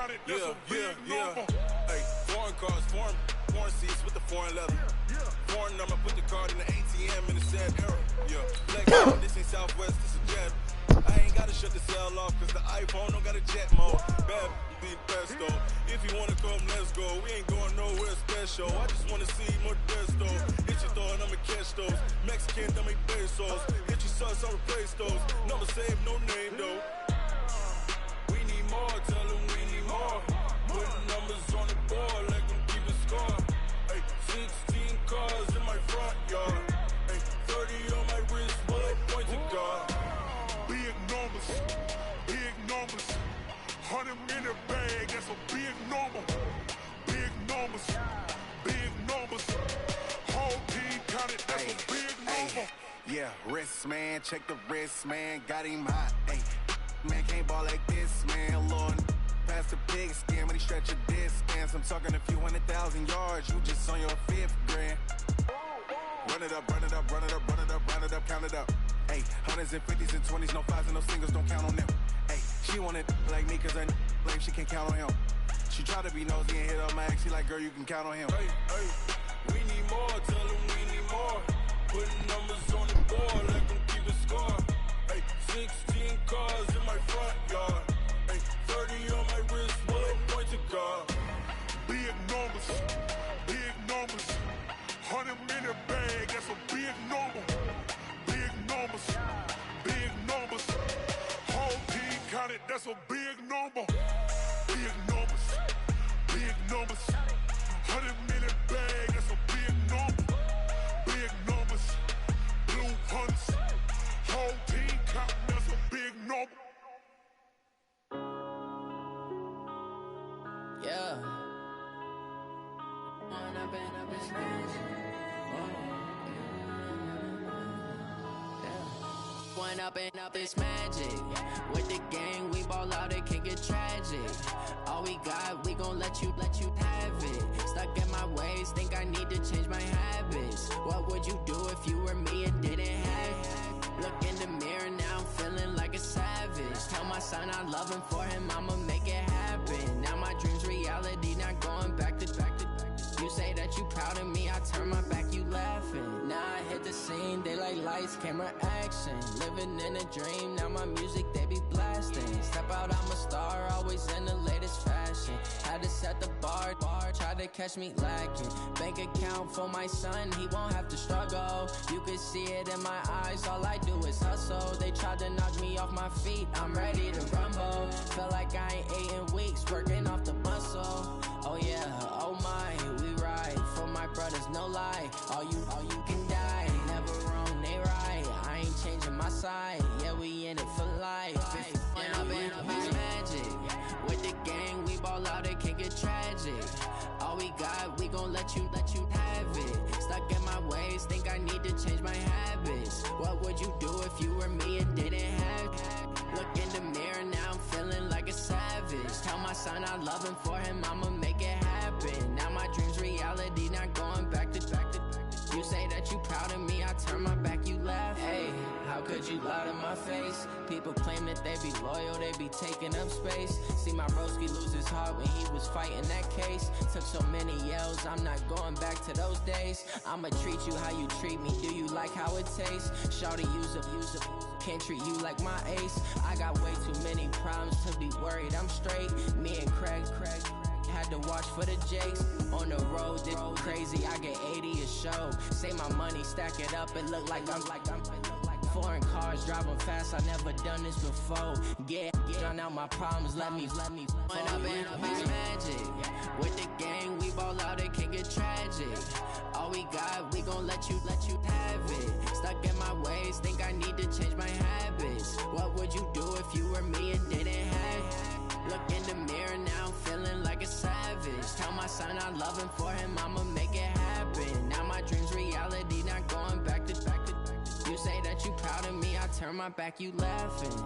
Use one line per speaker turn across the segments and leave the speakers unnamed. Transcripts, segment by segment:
Hey, foreign cars, foreign seats with the foreign leather. Foreign number, put the card in the ATM in the sad era. Yeah, flex on, this ain't Southwest, this is jet. I ain't gotta shut the cell off, cause the iPhone don't got a jet mode. Bad be the best though. If you wanna come, let's go. We ain't going nowhere special. I just wanna see more desto. Hit your thought, I'ma catch those. Mexican, I'ma make pesos. Hit your sus, I'll replace those. Number save, no name though. We need more, tell them we need more. Putting numbers on the board, like them keep a score. Ay, 16 cars in my front yard. Ay, 30 on my wrist, bullet point to God.
Big numbers, 100 in the bag, that's a big number. Big numbers, whole team counted, that's a big number.
Yeah, wrist man, check the wrist man, got him hot. Ay, man can't ball like this, man. Lord, past the pig skin when he stretch a distance. I'm talking a few 100,000 yards, you just on your 5th grand. Run it up, count it up. Ay, hundreds and 50s and 20s, no 5s and no singles, don't count on them. Ay, she wanted like me cause I blame, she can't count on him. She try to be nosy and hit up my ex, she like, girl, you can count on him.
Hey, we need more, tell them we need more. Putting numbers on the board, like them keep a score. Ay, 16 cars in my front yard. Ay, 30 on my wrist, bullet point to God.
Big numbers, 100 in the bag, that's a big number. Big numbers, whole team counted, that's a big number. Big numbers, 100 in the bag, that's a big number. Big numbers, blue hunts, whole team counting, that's a big number.
Yeah. One up and up is magic. With the gang, we ball out, it can get tragic. All we got, we gon' let you have it. Stuck in my ways, think I need to change my habits. What would you do if you were me and didn't have it? Look in the mirror, now I'm feeling like a savage. Tell my son I love him, for him I'ma make it happen. Now my dream's reality, not going back to. You say that you proud of me, I turn my back, you laughing. Now I hit the scene, they like lights, camera, action. Living in a dream, now my music, they be blasting. Step out, I'm a star, always in the latest fashion. Had to set the bar, try to catch me lacking. Bank account for my son, he won't have to struggle. You can see it in my eyes, all I do is hustle. They tried to knock me off my feet, I'm ready to rumble. Feel like I ain't ate in weeks, working off the muscle. Oh yeah, oh my, we ride for my brothers, no lie. All you can die, never wrong, they right. I ain't changing my side, yeah, we in it for life. When up and up is magic. With the gang, we ball out, it can get tragic. All we got, we gon' let you have it. Stuck in my ways, think I need to change my habits. What would you do if you were me and didn't have it? Look in the mirror, now I'm feeling like a savage. Tell my son I love him, for him I'ma make it happen. Now my dream's reality, not going back to. You say that you proud of me, I turn my back, you laugh. Hey, how could you lie to my face? People claim that they be loyal, they be taking up space. See my broski lose his heart when he was fighting that case. Took so many yells, I'm not going back to those days. I'ma treat you how you treat me, do you like how it tastes? Shawty, use up, can't treat you like my ace. I got way too many problems to be worried, I'm straight. Me and Craig had to watch for the Jakes. On the road, this crazy, I get 80 a show. Say my money, stack it up, it look like I'm foreign cars, driving fast, I never done this before. Yeah, drown out my problems, let me When up and up is magic. With the gang, we ball out, it can get tragic. All we got, we gon' let you have it. Stuck in my ways, think I need to change my habits. What would you do if you were me and didn't have it? Look in the mirror, now I'm feeling like a savage. Tell my son I love him, for him I'ma make it happen. Now my dream's reality, not going back to. You say that you proud of me, I turn my back, you laughing.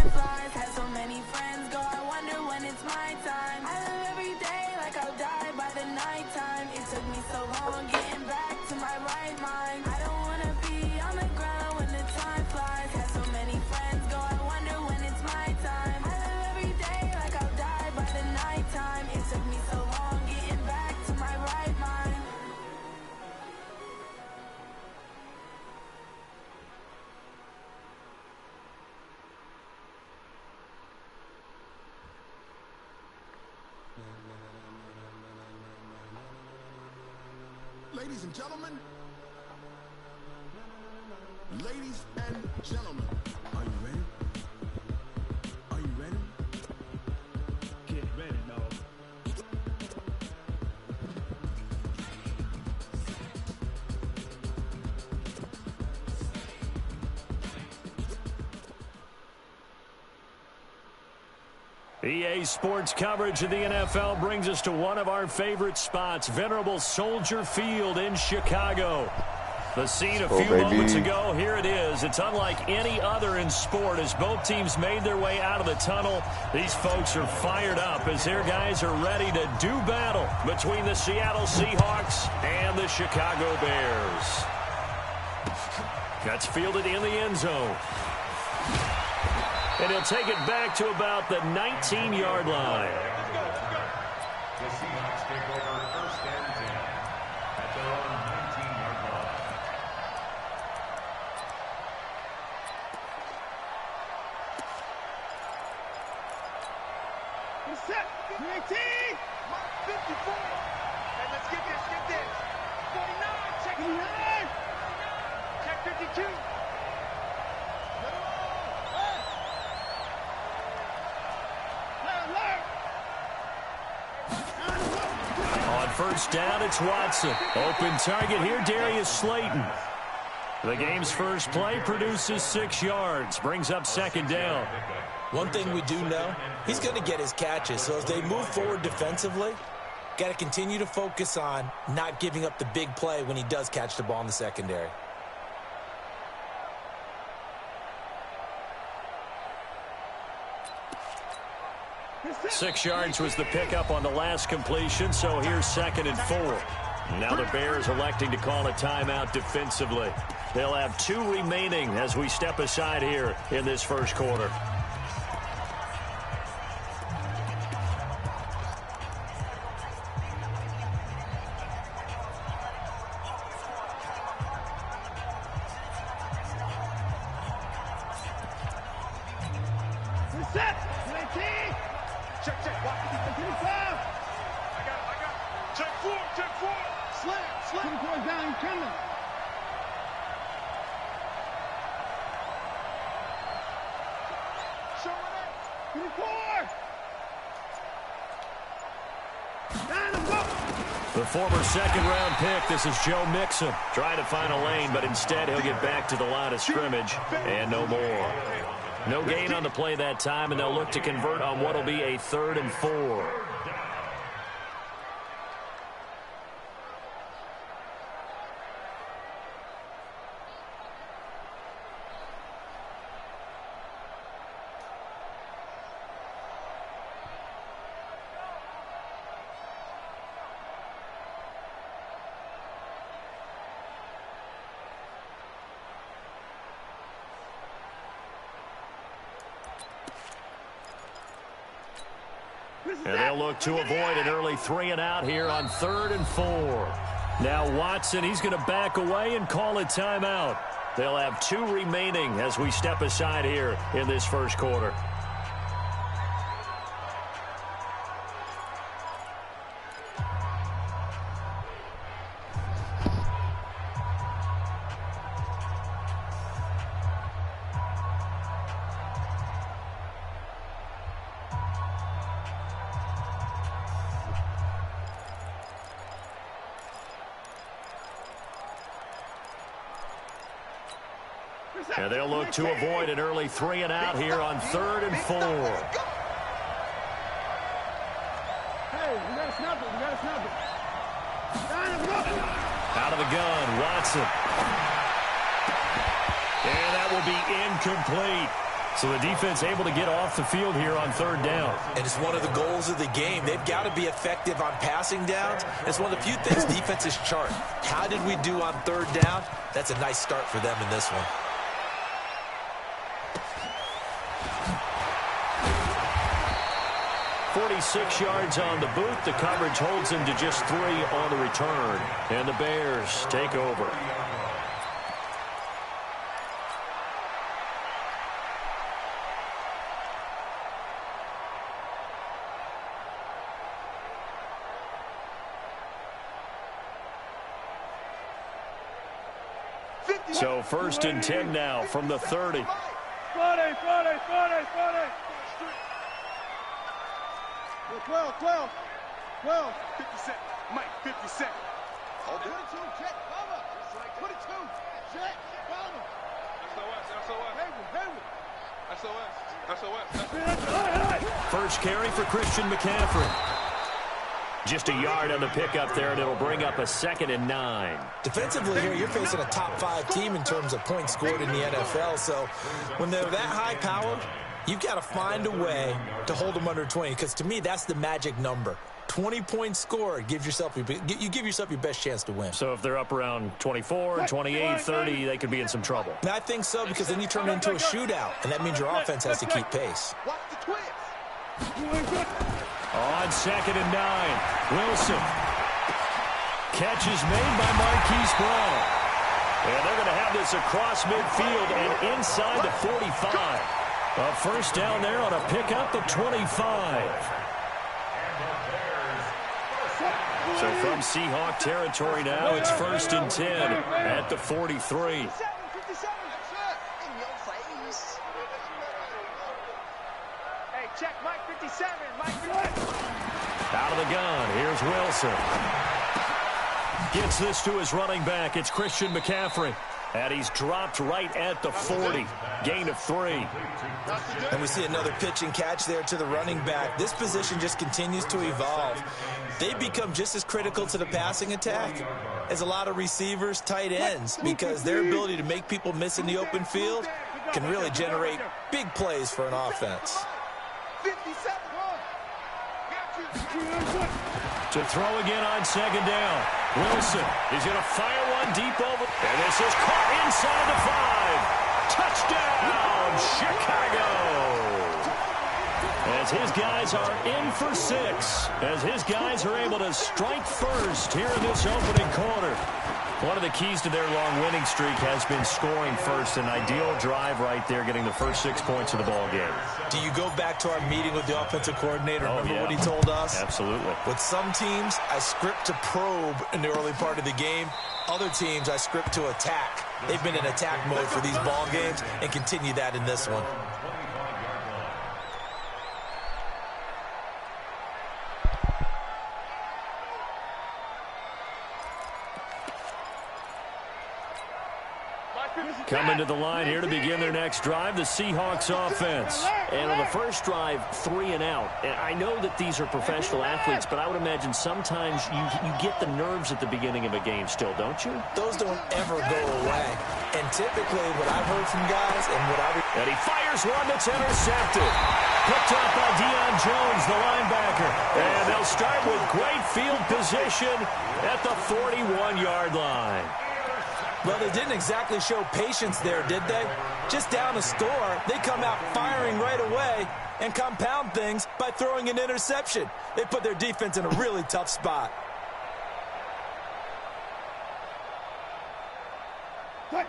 time flies, had so many friends go, I wonder when it's my time. I live every day like I'll die by the nighttime. It took me so long getting back to my right mind. I don't wanna be on the ground when the time flies, had so many friends go, I wonder when it's my time. I live every day like I'll die by the nighttime. It took me so long getting back to my right mind.
Ladies and gentlemen, are you ready? Are you ready? Get ready, dog.
EA Sports coverage of the NFL brings us to one of our favorite spots, venerable Soldier Field in Chicago. The scene a few moments ago, here it is. It's unlike any other in sport as both teams made their way out of the tunnel. These folks are fired up as their guys are ready to do battle between the Seattle Seahawks and the Chicago Bears. That's fielded in the end zone. And he'll take it back to about the 19-yard line.
The Seahawks take over first and 10 at their own 19-yard line.
Set, 19, Mark 54, and let's get this, 49, check 49, check 52.
On first down, it's Watson. Open target here, Darius Slayton. The game's first play produces 6 yards, brings up second down.
One thing we do know, he's going to get his catches. So as they move forward defensively, got to continue to focus on not giving up the big play when he does catch the ball in the secondary.
Six yards was the pickup on the last completion, so here's 2nd and 4. Now the Bears electing to call a timeout defensively. They'll have 2 remaining as we step aside here in this first quarter.
Set, 19. Check, walk it, 25. I got it. Check 4. Slam. 24 down, coming. Show it 24. Down and go.
The former second-round pick, this is Joe Mixon. Trying to find a lane, but instead he'll get back to the line of scrimmage and no more. No gain on the play that time, and they'll look to convert on what will be a 3rd and 4. And they'll look to avoid an early 3-and-out here on 3rd and 4. Now Watson, he's going to back away and call a timeout. They'll have 2 remaining as we step aside here in this first quarter. And they'll look to avoid an early 3-and-out here on 3rd and 4.
Hey, we got to snap it.
Out of the gun, Watson. And that will be incomplete. So the defense able to get off the field here on third down.
And it's one of the goals of the game. They've got to be effective on passing downs. It's one of the few things defenses chart. How did we do on third down? That's a nice start for them in this one.
.46 yards on the boot. The coverage holds him to just 3 on the return. And the Bears take over. So 1st and 10 now from the 30.
Friday. 12. 50 seconds. Mike, 50 seconds. Hold it. 22, check, bomber. 22, check, bomber. SOS.
First carry for Christian McCaffrey. Just a yard on the pickup there, and it'll bring up a 2nd and 9.
Defensively here, you're facing a top 5 team in terms of points scored in the NFL. So when they're that high powered, you've got to find a way to hold them under 20, because to me, that's the magic number. 20 points scored, you give yourself your best chance to win.
So if they're up around 24, 28, 30, they could be in some trouble.
And I think so, because then you turn it into a shootout, and that means your offense has to keep pace.
Watch the twist.
On 2nd and 9, Wilson. Catch is made by Marquise Brown. And they're going to have this across midfield and inside the 45. A first down there on a pickup at 25. So from Seahawk territory now, it's 1st and 10 at the 43.
Check Mike 57.
Out of the gun, here's Wilson. Gets this to his running back. It's Christian McCaffrey. And he's dropped right at the 40. Gain of 3.
And we see another pitch and catch there to the running back. This position just continues to evolve. They become just as critical to the passing attack as a lot of receivers, tight ends, because their ability to make people miss in the open field can really generate big plays for an offense.
To throw again on 2nd down. Wilson is going to fire one deep over. And this is caught inside the 5. Touchdown, Chicago. As his guys are in for 6. As his guys are able to strike first here in this opening quarter. One of the keys to their long winning streak has been scoring first. An ideal drive right there, getting the first 6 points of the ball game.
Do you go back to our meeting with the offensive coordinator? Remember what he told us?
Absolutely.
With some teams, I script to probe in the early part of the game. Other teams, I script to attack. They've been in attack mode for these ball games and continue that in this one.
Coming to the line here to begin their next drive, the Seahawks offense. And on the first drive, 3 and out. And I know that these are professional athletes, but I would imagine sometimes you get the nerves at the beginning of a game still, don't you?
Those don't ever go away. And typically what I've heard from guys
and he fires one that's intercepted. Picked up by Deion Jones, the linebacker. And they'll start with great field position at the 41-yard line.
Well, they didn't exactly show patience there, did they? Just down a score, they come out firing right away and compound things by throwing an interception. They put their defense in a really tough spot.
Watch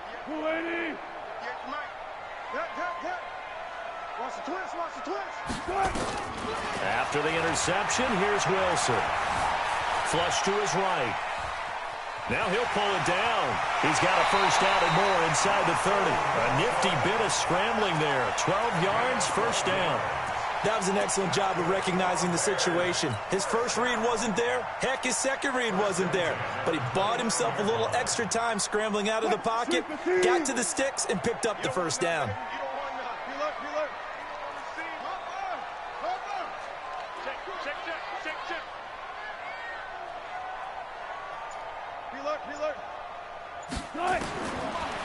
the twist.
After the interception, here's Wilson. Flush to his right. Now he'll pull it down. He's got a first down and more inside the 30. A nifty bit of scrambling there. 12 yards, first down.
That was an excellent job of recognizing the situation. His first read wasn't there. Heck, his second read wasn't there. But he bought himself a little extra time scrambling out of the pocket, got to the sticks, and picked up the first down.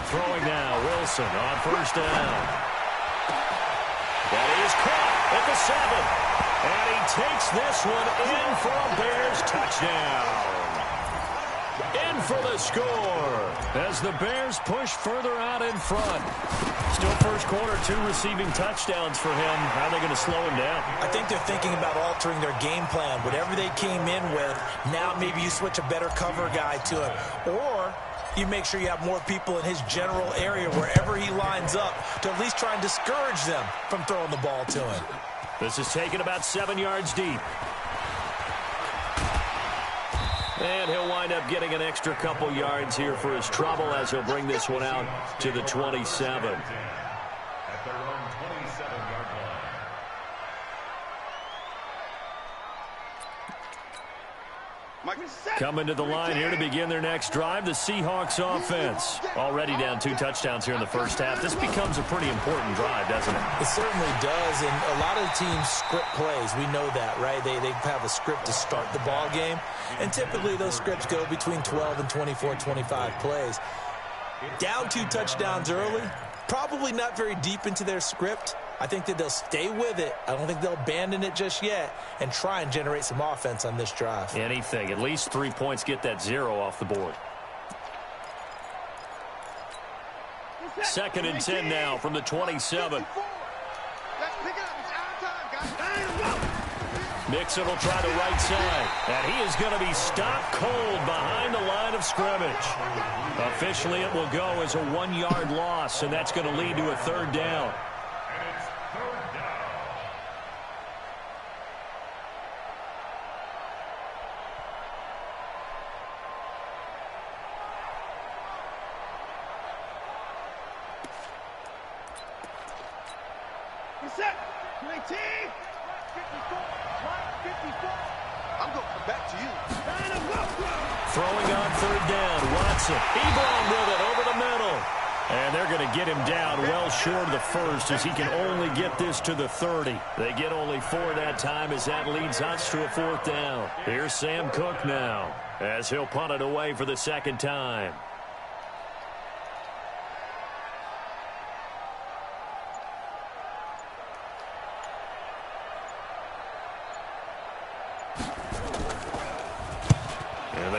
Throwing now, Wilson on first down. And he's caught at the 7. And he takes this one in for a Bears touchdown. In for the score as the Bears push further out in front. Still first quarter, 2 receiving touchdowns for him. How are they going to slow him down?
I think they're thinking about altering their game plan. Whatever they came in with, now maybe you switch a better cover guy to it. Or you make sure you have more people in his general area wherever he lines up to at least try and discourage them from throwing the ball to him.
This is taken about 7 yards deep. And he'll wind up getting an extra couple yards here for his trouble as he'll bring this one out to the 27.
At their own 27-yard line.
Coming to the line here to begin their next drive, the Seahawks offense. Already down 2 touchdowns here in the first half. This becomes a pretty important drive, doesn't it?
It certainly does, and a lot of the teams script plays. We know that, right? They have a script to start the ball game, and typically those scripts go between 12 and 24, 25 plays. Down 2 touchdowns early, probably not very deep into their script. I think that they'll stay with it. I don't think they'll abandon it just yet and try and generate some offense on this drive.
Anything. At least 3 points, get that 0 off the board. 2nd and 10 now from the 27. Mixon will try the right side, and he is going to be stopped cold behind the line of scrimmage. Officially, it will go as a 1-yard loss, and that's going to lead to a 3rd down. Throwing on 3rd down, Watson. Ebron with it over the middle. And they're going to get him down well short of the 1st as he can only get this to the 30. They get only 4 that time as that leads us to a 4th down. Here's Sam Cook now as he'll punt it away for the 2nd time.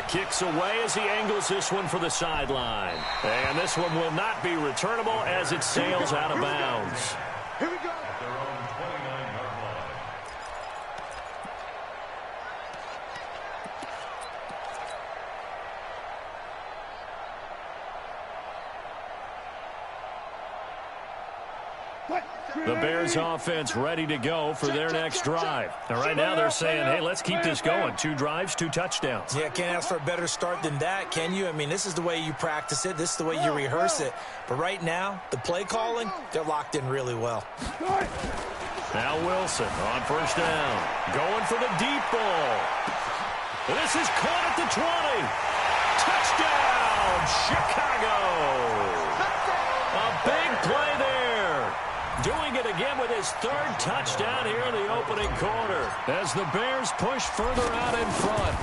Kicks away as he angles this one for the sideline. And this one will not be returnable as it sails out of bounds.
Here we go.
At their own 29-yard line.
The Bears offense ready to go for their next drive. And right now they're saying, hey, let's keep this going. 2 drives, 2 touchdowns.
Yeah, can't ask for a better start than that, can you? I mean, this is the way you practice it. This is the way you rehearse it. But right now, the play calling, they're locked in really well.
Now Wilson on 1st down. Going for the deep ball. This is caught at the 20. Touchdown, Chicago. A big play there. Doing it again with his 3rd touchdown here in the opening quarter as the Bears push further out in front.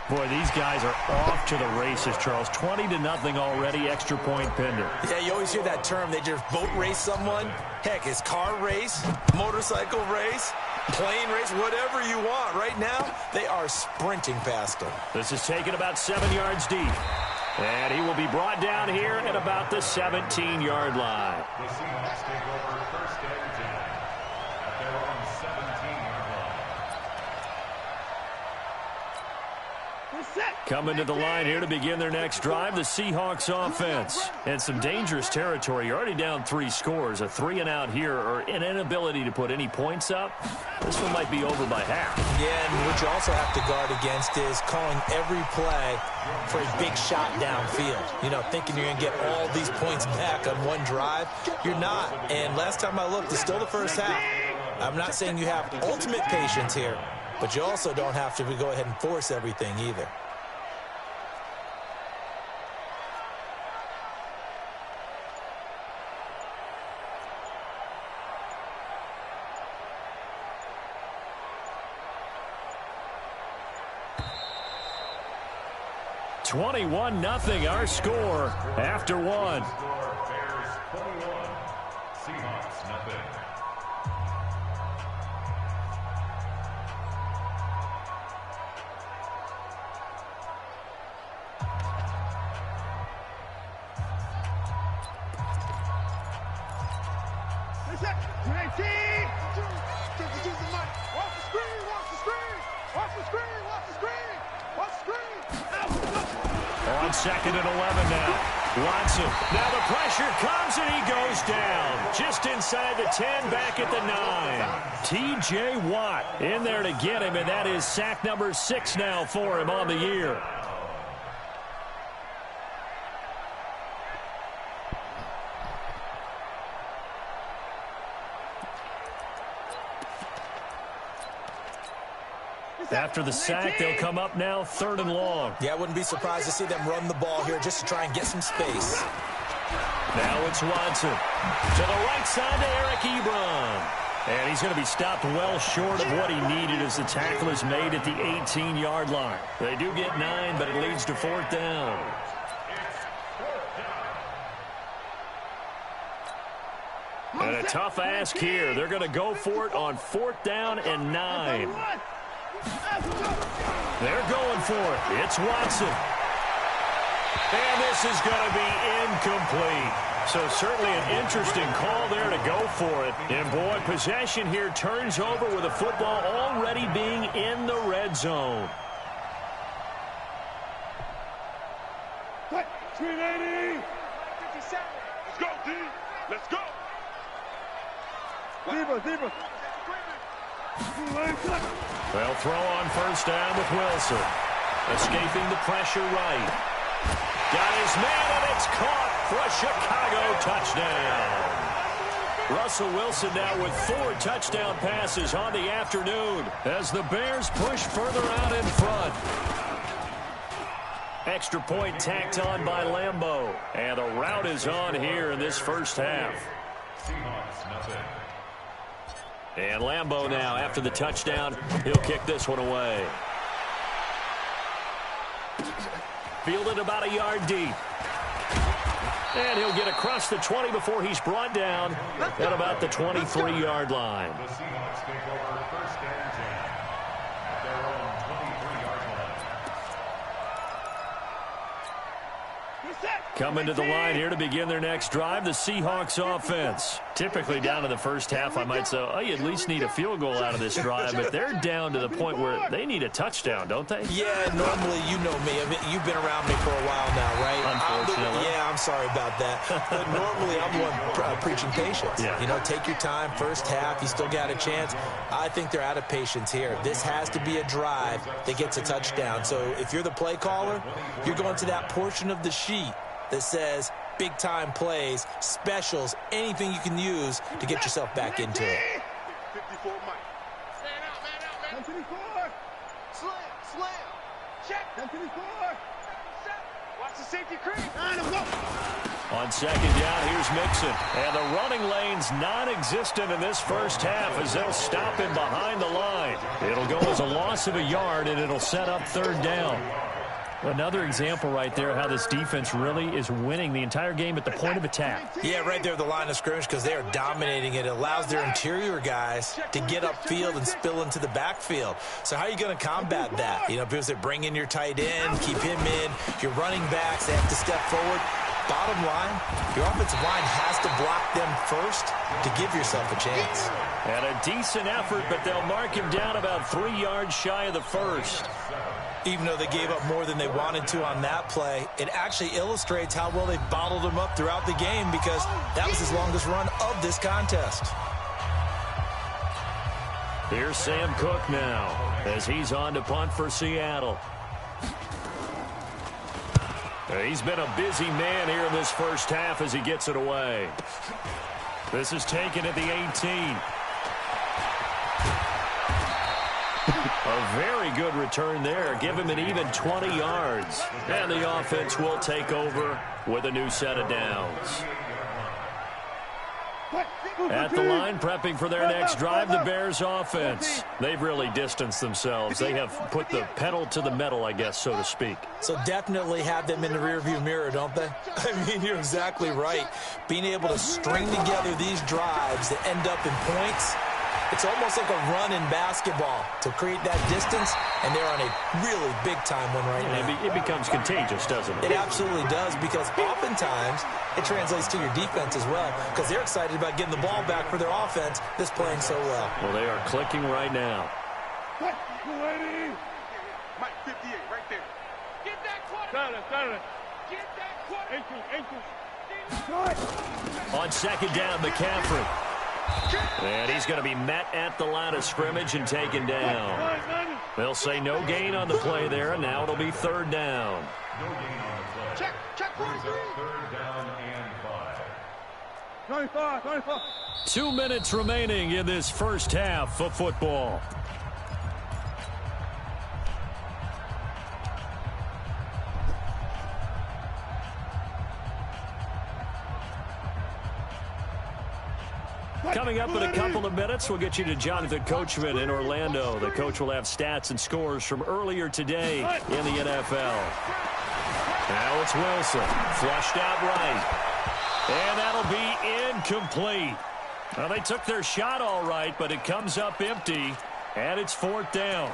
Boy, these guys are off to the races, Charles. 20-0 already, extra point pending.
Yeah, you always hear that term. They just boat race someone. Heck, it's car race, motorcycle race, plane race, whatever you want. Right now, they are sprinting past them.
This is taken about 7 yards deep. And he will be brought down here at about the 17-yard line.
The Seahawks take over 1st and 10 at their own 17-yard line.
Coming to the line here to begin their next drive, the Seahawks offense. And some dangerous territory. You're already down 3 scores. A 3-and-out here or an inability to put any points up. This one might be over by half.
Yeah, and what you also have to guard against is calling every play for a big shot downfield. You know, thinking you're going to get all these points back on one drive. You're not. And last time I looked, it's still the first half. I'm not saying you have ultimate patience here, but you also don't have to go ahead and force everything either. (21-0) our score after 1.
Bears 21, Seahawks, nothing.
On 2nd and 11 now. Watson. Now the pressure comes and he goes down. Just inside the 10, back at the 9. T.J. Watt in there to get him, and that is sack number 6 now for him on the year. After the sack, they'll come up now 3rd and long.
Yeah, I wouldn't be surprised to see them run the ball here just to try and get some space.
Now it's Watson. To the right side to Eric Ebron. And he's going to be stopped well short of what he needed as the tackle is made at the 18-yard line. They do get 9, but it leads to 4th down. And a tough ask here. They're going to go for it on 4th down and 9. They're going for it. It's Watson. And this is going to be incomplete. So certainly an interesting call there to go for it. And boy, possession here turns over with the football already being in the red zone.
380. 57. Let's go, D. Let's go. Zebra.
They'll throw on 1st down with Wilson. Escaping the pressure right. Got his man, and it's caught for a Chicago touchdown. Russell Wilson now with 4 touchdown passes on the afternoon as the Bears push further out in front. Extra point tacked on by Lambeau. And the route is on here in this first half.
Seahawks, nothing.
And Lambeau now, after the touchdown, he'll kick this one away. Fielded about a yard deep. And he'll get across the 20 before he's brought down at about the 23-yard line.
The Seahawks take over 1st and 10 at their own 23-yard line.
Coming to the line here to begin their next drive, the Seahawks offense. Typically down to the first half, I might say, oh, you at least need a field goal out of this drive, but they're down to the point where they need a touchdown, don't they?
Yeah, normally, you know me. I mean, you've been around me for a while now, right?
Unfortunately.
I'm sorry about that. But normally, I'm the one preaching patience.
Yeah.
You know, take your time. First half, you still got a chance. I think they're out of patience here. This has to be a drive that gets a touchdown. So if you're the play caller, you're going to that portion of the sheet that says big-time plays, specials, anything you can use to get yourself back into it.
54 Mike. Man out. 1024. Slam. Check. 1024. Watch the safety creep.
On 2nd down, here's Mixon. And the running lane's non-existent in this first half as they'll stop him behind the line. It'll go as a loss of a yard, and it'll set up 3rd down. Another example right there how this defense really is winning the entire game at the point of attack.
Yeah, right there at the line of scrimmage because they are dominating it. It allows their interior guys to get upfield and spill into the backfield. So how are you going to combat that? You know, because they bring in your tight end, keep him in. Your running backs, they have to step forward. Bottom line, your offensive line has to block them first to give yourself a chance.
And a decent effort, but they'll mark him down about 3 yards shy of the first.
Even though they gave up more than they wanted to on that play, it actually illustrates how well they bottled him up throughout the game because that was his longest run of this contest.
Here's Sam Cook now as he's on to punt for Seattle. He's been a busy man here in this first half as he gets it away. This is taken at the 18. A very good return there. Give him an even 20 yards. And the offense will take over with a new set of downs. At the line, prepping for their next drive, the Bears offense. They've really distanced themselves. They have put the pedal to the metal, I guess, so to speak.
So definitely have them in the rearview mirror, don't they? I mean, you're exactly right. Being able to string together these drives that end up in points, it's almost like a run in basketball to create that distance, and they're on a really big-time one right now.
It becomes contagious, doesn't it?
It absolutely does, because oftentimes it translates to your defense as well, because they're excited about getting the ball back for their offense that's playing so well.
Well, they are clicking right now.
Mike, 58, right there. Get that quarter. Get that quarter.
On second down, McCaffrey. And he's going to be met at the line of scrimmage and taken down. They'll say no gain on the play there, and now it'll be third down.
No gain on the play. Check. Brings up third down and 5.
25.
2 minutes remaining in this first half of football. Coming up in a couple of minutes, we'll get you to Jonathan Coachman in Orlando. The coach will have stats and scores from earlier today in the NFL. Now it's Wilson, flushed out right. And that'll be incomplete. Well, they took their shot all right, but it comes up empty, and it's fourth down.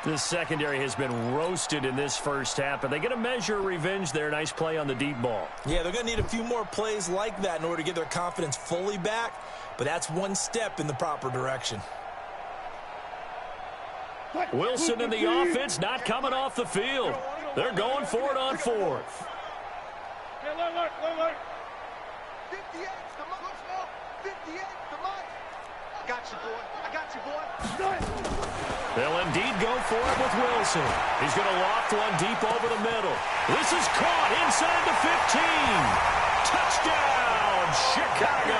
This secondary has been roasted in this first half, but they get a measure of revenge there. Nice play on the deep ball.
Yeah, they're going to need a few more plays like that in order to get their confidence fully back, but that's one step in the proper direction.
Wilson and the offense not coming off the field. They're going for it on fourth.
58, the Mike. I got you, boy.
They'll indeed go for it with Wilson. He's going to loft one deep over the middle. This is caught inside the 15. Touchdown, Chicago.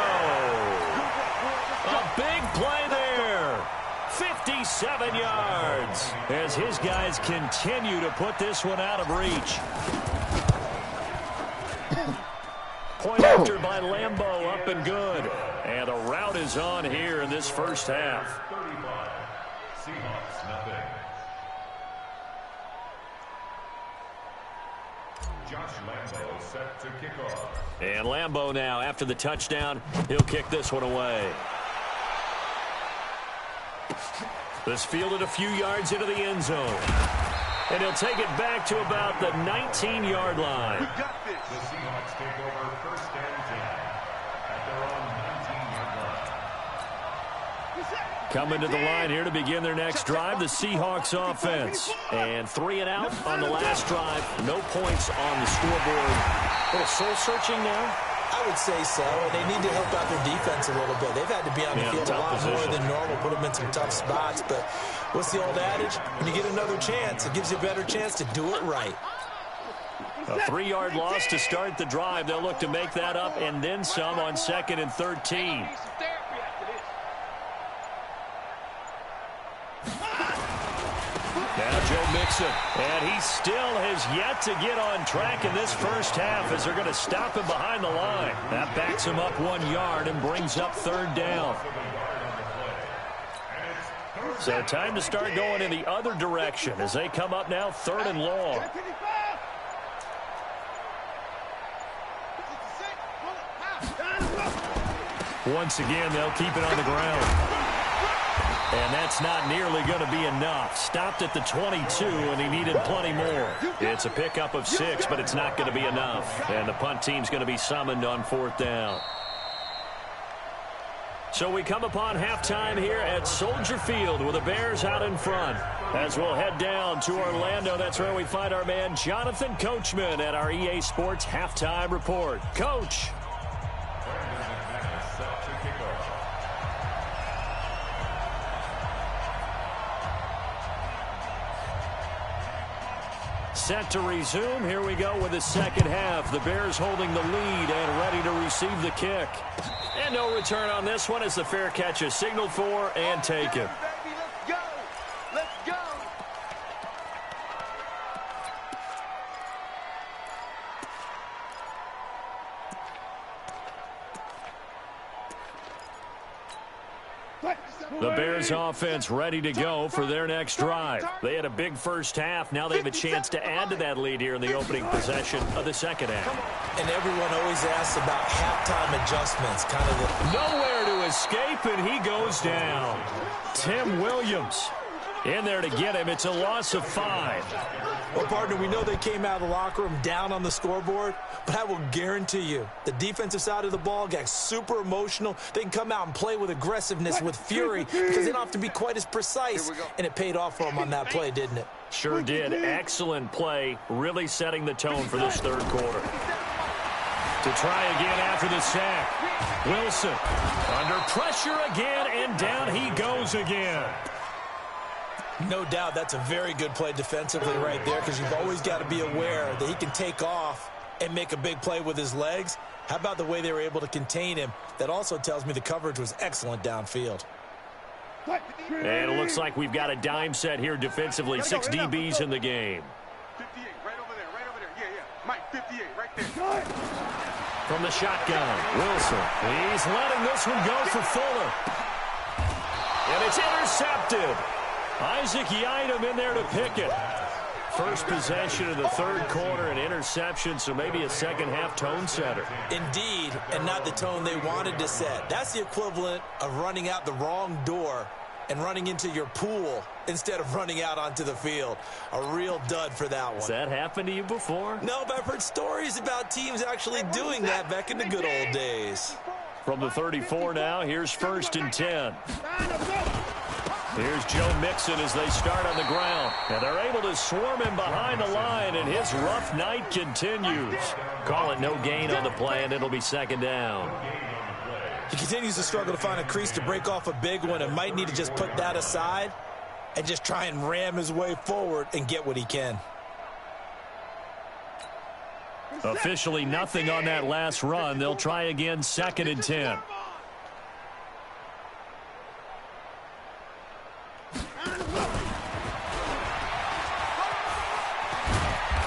A big play there. 57 yards as his guys continue to put this one out of reach. Point after by Lambeau, up and good. And the route is on here in this first half.
35. Seahawks, nothing. Josh Lambeau set to kick off.
And Lambeau now, after the touchdown, he'll kick this one away. This fielded a few yards into the end zone. And he'll take it back to about the 19-yard line.
We got this.
The Seahawks take over first and 10 at their own 19-yard line.
Coming to the line here to begin their next drive, the Seahawks offense. And 3 and out on the last drive. No points on the scoreboard. A little soul-searching now?
I would say so, and they need to help out their defense a little bit. They've had to be on the field a lot more than normal, put them in some tough spots. But what's the old adage? When you get another chance, it gives you a better chance to do it right.
A 3-yard loss to start the drive. They'll look to make that up and then some on 2nd and 13. Now Joe Mixon, and he still has yet to get on track in this first half as they're going to stop him behind the line. That backs him up 1 yard and brings up third down. So time to start going in the other direction as they come up now 3rd and long. Once again, they'll keep it on the ground. And that's not nearly going to be enough. Stopped at the 22, and he needed plenty more. It's a pickup of 6, but it's not going to be enough. And the punt team's going to be summoned on 4th down. So we come upon halftime here at Soldier Field with the Bears out in front. As we'll head down to Orlando, that's where we find our man Jonathan Coachman at our EA Sports Halftime Report. Coach. Set to resume. Here we go with the second half. The Bears holding the lead and ready to receive the kick. And no return on this one as the fair catch is signaled for and taken.
Let's go. Let's go.
The Bears offense ready to go for their next drive. They had a big first half. Now they have a chance to add to that lead here in the opening possession of the second half.
And everyone always asks about halftime adjustments. Kind of the
nowhere to escape, and he goes down. Tim Williams in there to get him. It's a loss of 5.
Well, partner, we know they came out of the locker room down on the scoreboard, but I will guarantee you the defensive side of the ball got super emotional. They can come out and play with aggressiveness, with fury, because they don't have to be quite as precise, and it paid off for them on that play, didn't it?
Sure did. Excellent play, really setting the tone for this third quarter. To try again after the sack. Wilson under pressure again, and down he goes again.
No doubt that's a very good play defensively right there, because you've always got to be aware that he can take off and make a big play with his legs. How about the way they were able to contain him? That also tells me the coverage was excellent downfield.
And it looks like we've got a dime set here defensively. 6 DBs in the game.
58, right over there. Yeah. Mike, 58, right there.
From the shotgun, Wilson. He's letting this one go for Fuller. And it's intercepted. Isaac Yiadom in there to pick it. First possession of the third quarter, an interception, so maybe a second-half tone setter.
Indeed, and not the tone they wanted to set. That's the equivalent of running out the wrong door and running into your pool instead of running out onto the field. A real dud for that one.
Has that happened to you before?
No, but I've heard stories about teams actually doing that back in the good old days.
From the 34 now, here's 1st and 10. Here's Joe Mixon as they start on the ground. And they're able to swarm him behind the line, and his rough night continues. Call it no gain on the play, and it'll be second down.
He continues to struggle to find a crease to break off a big one, and might need to just put that aside and just try and ram his way forward and get what he can.
Officially nothing on that last run. They'll try again, 2nd and 10.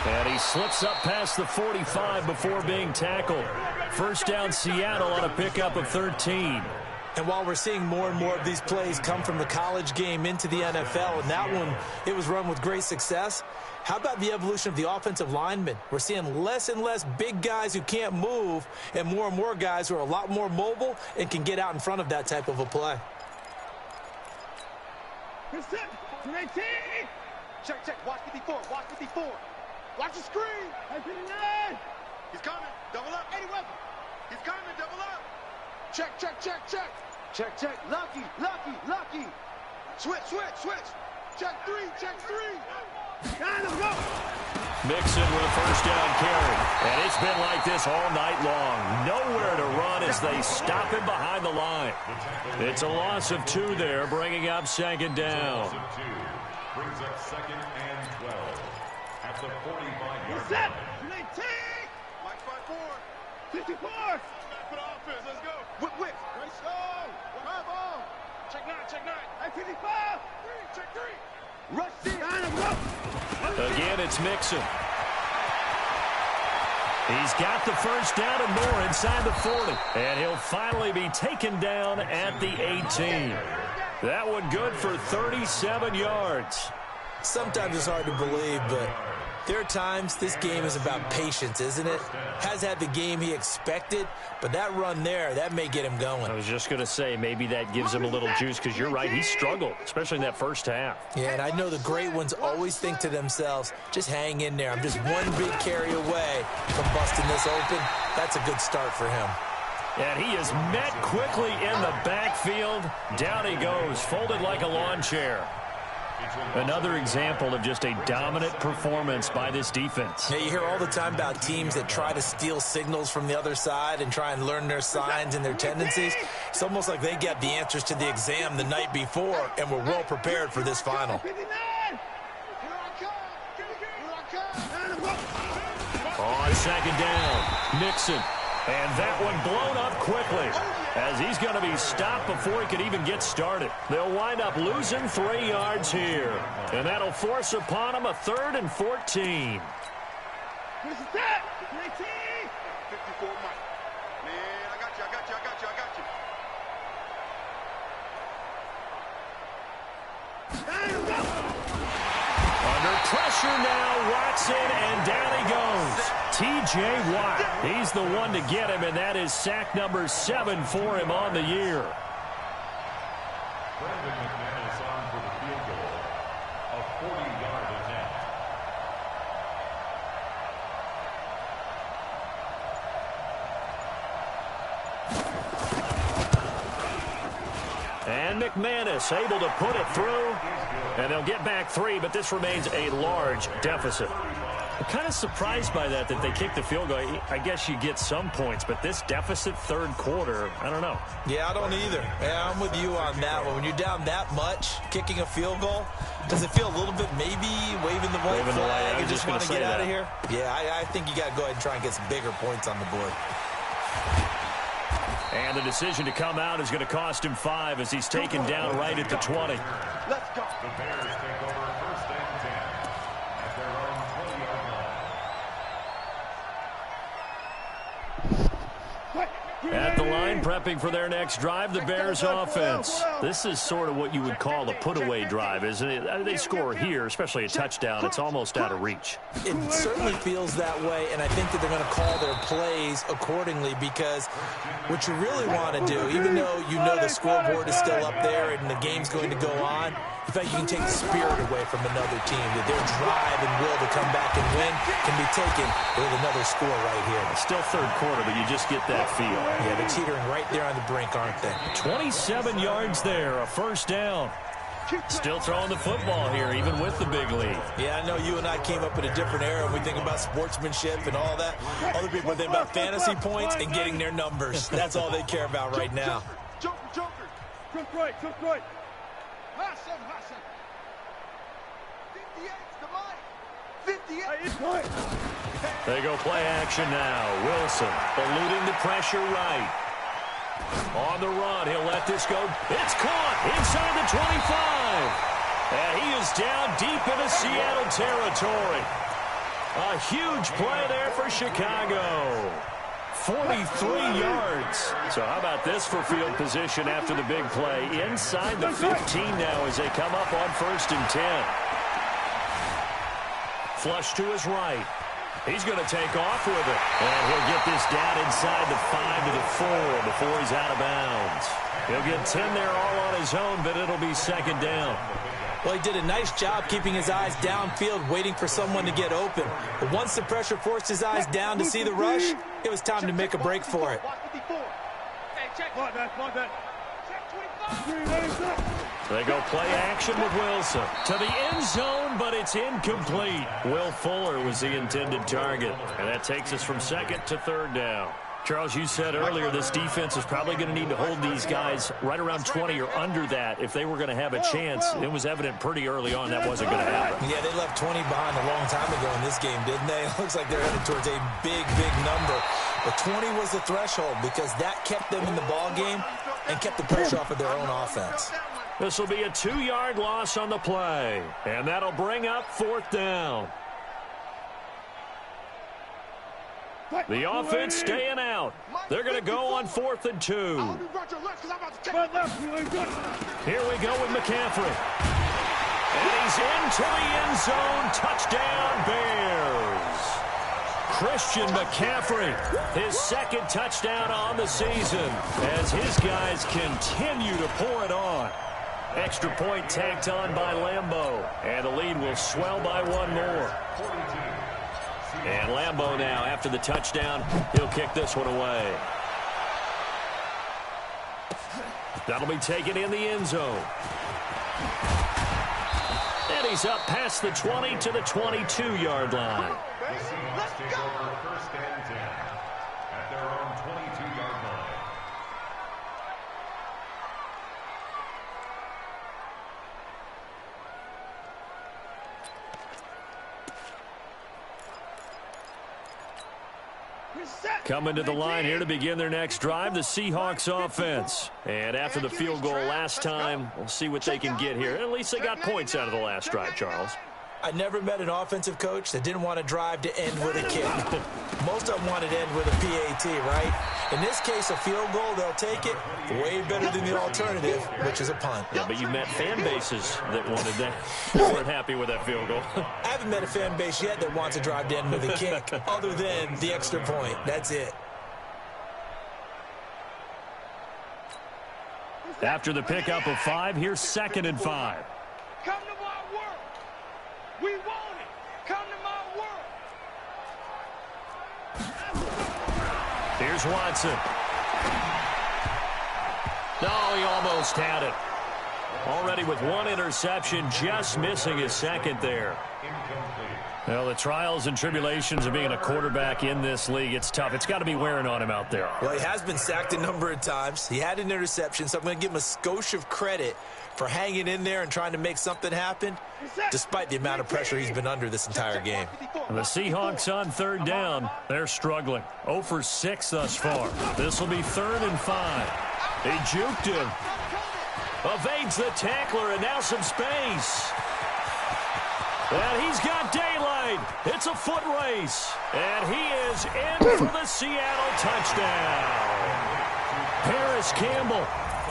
And he slips up past the 45 before being tackled. First down, Seattle on a pickup of 13.
And while we're seeing more and more of these plays come from the college game into the NFL, and that one, it was run with great success, how about the evolution of the offensive linemen? We're seeing less and less big guys who can't move, and more guys who are a lot more mobile and can get out in front of that type of a play.
Check. Watch 54. Watch the screen. He's coming. Double up. Eddie Weber. He's coming. Double up. Check. Check. Lucky. Switch. Check 3. Let's go.
Mixon with a first down carry. And it's been like this all night long. Nowhere to run as they stop him behind the line. It's a loss of 2 there, bringing up second down.
Brings up 2nd and 12 at the 45-yard
Set.
line.
19. Mike 5-4. 54. For the offense. Let's go. Whip. Ready, slow. Drive on. Check 9. 55. 3. Check 3. Rush in.
Again, it's Mixon. He's got the first down and more inside the 40. And he'll finally be taken down at the 18. That one good for 37 yards.
Sometimes it's hard to believe, but there are times this game is about patience, isn't it? Has had the game he expected, but that run there, that may get him going.
I was just going to say, maybe that gives him a little juice, because you're right, he struggled, especially in that first half.
Yeah, and I know the great ones always think to themselves, just hang in there. I'm just one big carry away from busting this open. That's a good start for him.
And he is met quickly in the backfield. Down he goes, folded like a lawn chair. Another example of just a dominant performance by this defense.
Yeah, you hear all the time about teams that try to steal signals from the other side and try and learn their signs and their tendencies. It's almost like they get the answers to the exam the night before and were well prepared for this final.
On second down, Mixon. And that one blown up quickly as he's going to be stopped before he could even get started. They'll wind up losing 3 yards here. And that'll force upon him a 3rd and 14.
Where's that? 54 Mike. Man, I got you.
pressure now. Watson, and down he goes. T.J. Watt. He's the one to get him, and that is sack number 7 for him on the year.
Brandon McManus on for the field goal. A 40-yard attempt.
And McManus able to put it through. And they'll get back 3, but this remains a large deficit. I'm kind of surprised by that they kicked the field goal. I guess you get some points, but this deficit third quarter, I don't know.
Yeah, I don't either. Yeah, I'm with you on that one. When you're down that much, kicking a field goal, does it feel a little bit maybe waving the white flag and just want to get out of here? Yeah, I think you got to go ahead and try and get some bigger points on the board.
And the decision to come out is going to cost him 5 as he's taken down right at the 20.
Let's go.
The Bears take over first and 10 at their own 20-yard line.
At the line, prepping for their next drive, the Bears offense. This is sort of what you would call a put-away drive, isn't it? They score here, especially a touchdown. It's almost out of reach.
It certainly feels that way, and I think that they're going to call their plays accordingly because what you really want to do, even though you know the scoreboard is still up there and the game's going to go on, in fact, you can take the spirit away from another team, that their drive and will to come back and win can be taken with another score right here.
Still third quarter, but you just get that feel.
Yeah, they're teetering right there on the brink, aren't they?
27 yards there, a first down. Still throwing the football here, even with the big lead.
Yeah, I know you and I came up in a different era and we think about sportsmanship and all that. Other people think about fantasy points and getting their numbers. That's all they care about right now.
Joker. Jump right. Hassan. 58's the line. 58.
They go play action now. Wilson eluding the pressure right. On the run, he'll let this go. It's caught inside the 25. And he is down deep into Seattle territory. A huge play there for Chicago. 43 yards. So how about this for field position after the big play? Inside the 15 now as they come up on 1st and 10. Flush to his right. He's going to take off with it. And he'll get this down inside the 5 to the 4 before he's out of bounds. He'll get 10 there all on his own, but it'll be 2nd down.
Well, he did a nice job keeping his eyes downfield, waiting for someone to get open. But once the pressure forced his eyes down to see the rush, it was time to make a break for it.
They go play action with Wilson. To the end zone, but it's incomplete. Will Fuller was the intended target. And that takes us from 2nd to 3rd down. Charles, you said earlier this defense is probably going to need to hold these guys right around 20 or under that if they were going to have a chance. It was evident pretty early on that wasn't going to happen.
Yeah, they left 20 behind a long time ago in this game, didn't they? It looks like they're headed towards a big number. But 20 was the threshold because that kept them in the ball game and kept the pressure off of their own offense.
This will be a 2-yard loss on the play. And that'll bring up 4th down. The offense staying out. They're going to go on 4th and 2. Here we go with McCaffrey. And he's into the end zone. Touchdown, Bears. Christian McCaffrey, his 2nd touchdown on the season as his guys continue to pour it on. Extra point tacked on by Lambeau. And the lead will swell by 1 more. And Lambeau now, after the touchdown, he'll kick this one away. That'll be taken in the end zone. And he's up past the 20 to the 22-yard line.
The Seahawks take over 1st and 10 at their own 22-yard line.
Coming to the line here to begin their next drive, the Seahawks offense. And after the field goal last time, we'll see what they can get here. At least they got points out of the last drive, Charles.
I never met an offensive coach that didn't want to drive to end with a kick. Most of them wanted to end with a PAT, right? In this case, a field goal, they'll take it. Way better than the alternative, which is a punt.
Yeah, but you met fan bases that wanted that. Weren't happy with that field goal.
I haven't met a fan base yet that wants to drive to end with a kick, other than the extra point. That's it.
After the pickup of 5, here's 2nd and 5.
Come to my world. We want it. Come to my world.
Here's Watson. No, he almost had it. Already with 1 interception, just missing his 2nd there. Well, the trials and tribulations of being a quarterback in this league, it's tough. It's got to be wearing on him out there.
Well, he has been sacked a number of times. He had an interception, so I'm going to give him a skosh of credit for hanging in there and trying to make something happen, despite the amount of pressure he's been under this entire game.
The Seahawks on 3rd down. They're struggling. 0 for 6 thus far. This will be 3rd and 5. He juked him. Evades the tackler, and now some space. And he's got daylight. It's a foot race. And he is in for the Seattle touchdown. Paris Campbell,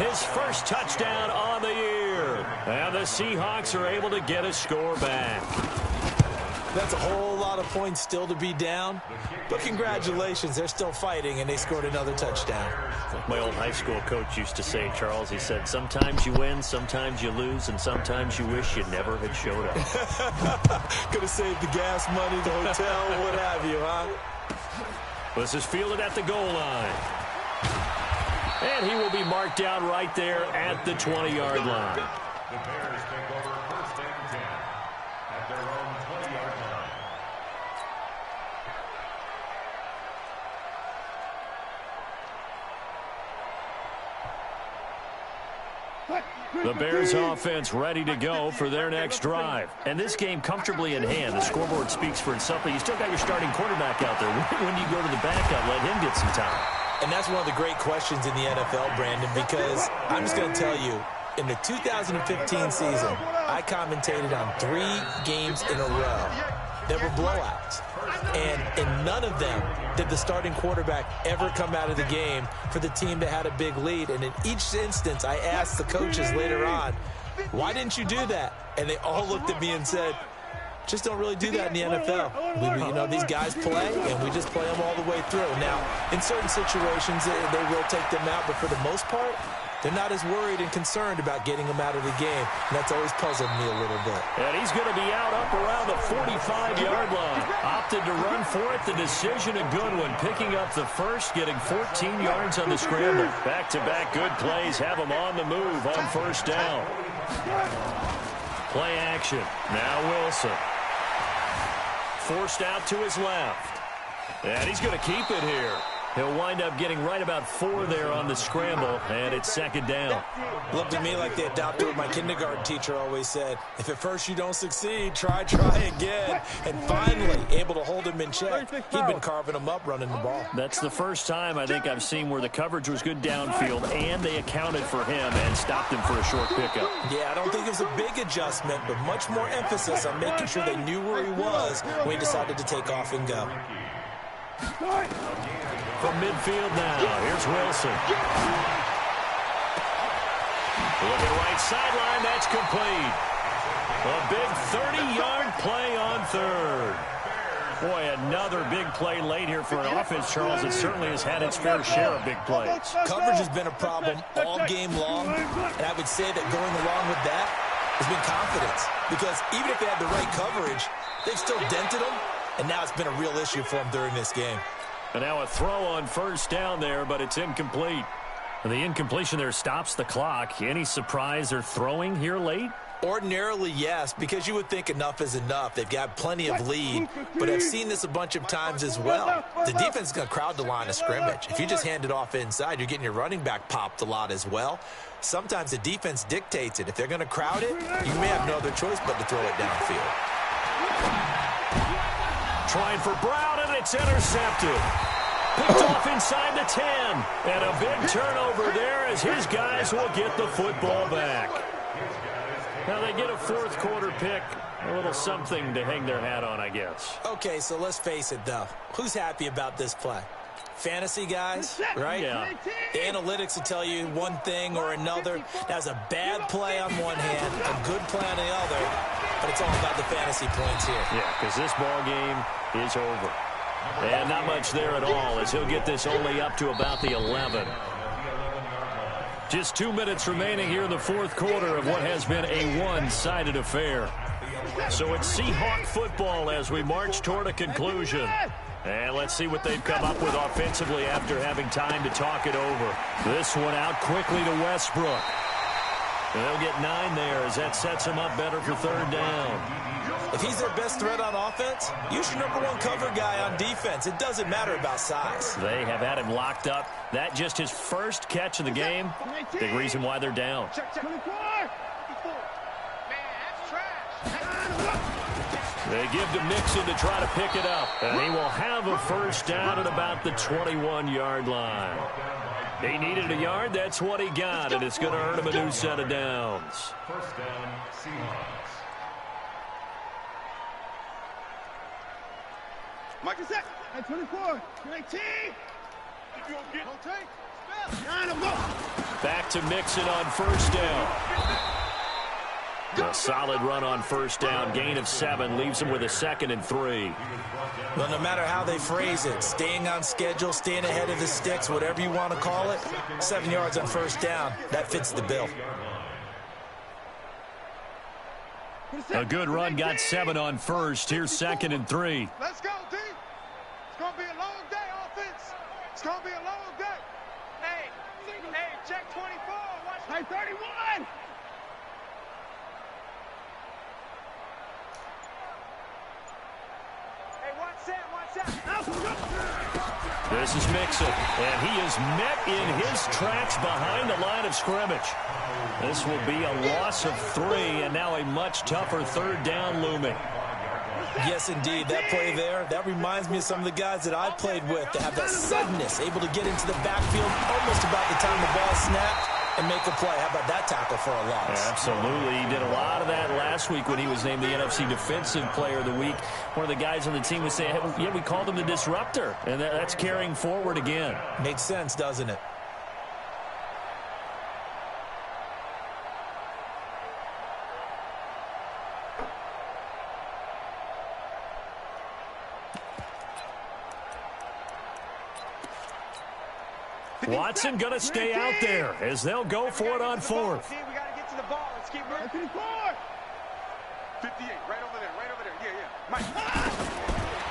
his first touchdown on the year. And the Seahawks are able to get a score back.
That's a whole lot of points still to be down. But congratulations, they're still fighting, and they scored another touchdown.
Like my old high school coach used to say, Charles, he said, sometimes you win, sometimes you lose, and sometimes you wish you never had showed up.
Could have saved the gas money, the hotel, what have you, huh?
This is fielded at the goal line. And he will be marked down right there at the 20-yard line.
The Bears take over 1st and 10 at their own 20-yard line.
The Bears offense ready to go for their next drive. And this game comfortably in hand. The scoreboard speaks for itself, but you still got your starting quarterback out there. When you go to the backup, let him get some time.
And that's one of the great questions in the NFL, Brandon, because I'm just going to tell you, in the 2015 season, I commentated on 3 games in a row that were blowouts. And in none of them did the starting quarterback ever come out of the game for the team that had a big lead. And in each instance, I asked the coaches later on, why didn't you do that? And they all looked at me and said, just don't really do that in the NFL. These guys play, and we just play them all the way through. Now, in certain situations, they will take them out, but for the most part, they're not as worried and concerned about getting them out of the game. And that's always puzzled me a little bit.
And he's going to be out up around the 45-yard line. Opted to run for it. The decision a good one. Picking up the first, getting 14 yards on the scramble. Back-to-back good plays have him on the move on 1st down. Play action. Now Wilson. Forced out to his left. And he's going to keep it here. He'll wind up getting right about 4 there on the scramble, and it's 2nd down.
Looked to me like the adopter of my kindergarten teacher always said, if at first you don't succeed, try again. And finally, able to hold him in check. He'd been carving him up running the ball.
That's the first time I think I've seen where the coverage was good downfield, and they accounted for him and stopped him for a short pickup.
Yeah, I don't think it was a big adjustment, but much more emphasis on making sure they knew where he was when he decided to take off and go.
From midfield now, here's Wilson. Looking right sideline, that's complete. A big 30-yard play on 3rd. Boy, another big play late here for an offense, Charles. It certainly has had its fair share of big plays.
Coverage has been a problem all game long, and I would say that going along with that has been confidence. Because even if they had the right coverage, they've still dented them, and now it's been a real issue for them during this game.
And now a throw on 1st down there, but it's incomplete. And the incompletion there stops the clock. Any surprise they're throwing here late?
Ordinarily, yes, because you would think enough is enough. They've got plenty of lead, but I've seen this a bunch of times as well. The defense is going to crowd the line of scrimmage. If you just hand it off inside, you're getting your running back popped a lot as well. Sometimes the defense dictates it. If they're going to crowd it, you may have no other choice but to throw it downfield.
Trying for Brown, and it's intercepted. Picked off inside the 10. And a big turnover there as his guys will get the football back. Now they get a 4th quarter pick A little something to hang their hat on, I guess.
Okay, so let's face it, though. Who's happy about this play? Fantasy guys, right?
Yeah.
The analytics will tell you one thing or another. That's a bad play on one hand, a good play on the other, but it's all about the fantasy points here.
Yeah, because this ball game is over. And not much there at all, as he'll get this only up to about the 11. Just 2 minutes remaining here in the fourth quarter of what has been a one-sided affair. So it's Seahawk football as we march toward a conclusion. And let's see what they've come up with offensively after having time to talk it over. This one out quickly to Westbrook. And they'll get 9 there as that sets them up better for third down.
If he's their best threat on offense, use your #1 cover guy on defense. It doesn't matter about size.
They have had him locked up. That just his first catch of the game. Big reason why they're down. They give to Mixon to try to pick it up. And he will have a first down at about the 21-yard line. He needed a yard. That's what he got. And it's going to earn him a new set of downs.
First down, Seahawks.
Mike is set. At 24, 19. If you don't get no take, 9 of them.
Back to Mixon on first down. A solid run on first down. Gain of 7 leaves him with a 2nd and 3.
Well, no matter how they phrase it, staying on schedule, staying ahead of the sticks, whatever you want to call it, 7 yards on first down, that fits the bill.
A good run, got 7 on first. Here's 2nd and 3.
Let's go, D. It's going to be a long day, offense. It's going to be a long day. Hey, check 24. Watch. Hey, 31. Hey, watch that.
This is Mixon, and he is met in his tracks behind the line of scrimmage. This will be a loss of 3, and now a much tougher third down looming.
Yes, indeed. That play there, that reminds me of some of the guys that I played with that have that suddenness, able to get into the backfield almost about the time the ball snapped and make a play. How about that tackle for a loss?
Yeah, absolutely. He did a lot of that last week when he was named the NFC Defensive Player of the Week. One of the guys on the team was saying, hey, yeah, we called him the disruptor, and that's carrying forward again.
Makes sense, doesn't it?
Watson going to stay out there as they'll go for it on 4th.
We got to get to the ball. Let's keep moving. 58, right over there. Yeah. Mike.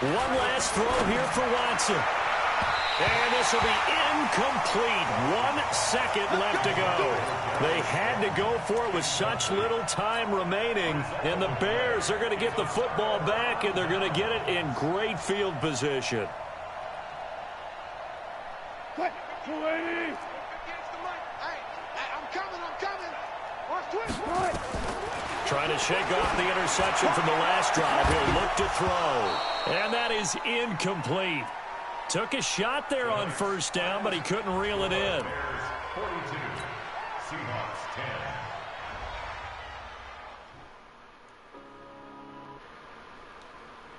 One last throw here for Watson. And this will be incomplete. 1 second left to go. They had to go for it with such little time remaining. And the Bears are going to get the football back, and they're going to get it in great field position.
280. Hey, I'm coming. Watch 20.
Trying to shake off the interception from the last drive. He'll look to throw. And that is incomplete. Took a shot there on first down, but he couldn't reel it in.
42, Seahawks 10.